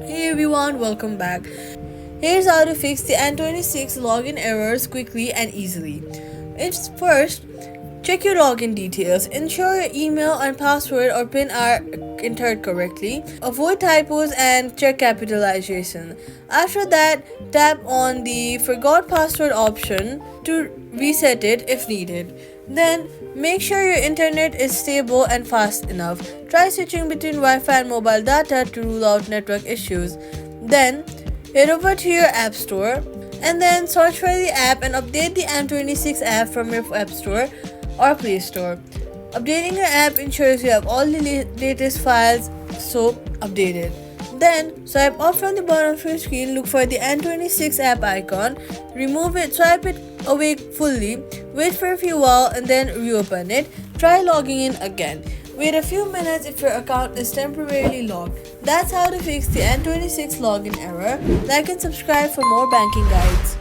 Hey everyone, welcome back. Here's how to fix the N26 login errors quickly and easily. It's first, check your login details. Ensure your email and password or PIN are entered correctly. Avoid typos and check capitalization. After that, tap on the forgot password option to reset it if needed. Then, make sure your internet is stable and fast enough. Try switching between Wi-Fi and mobile data to rule out network issues. Then, head over to your App Store and then search for the app and update the M26 app from your App Store or Play Store. Updating your app ensures you have all the latest files, so update it. Then swipe up from the bottom of your screen, look for the N26 app icon, remove it, swipe it away fully, wait for a few while and then reopen it. Try logging in again. Wait a few minutes if your account is temporarily locked. That's how to fix the N26 login error. Like and subscribe for more banking guides.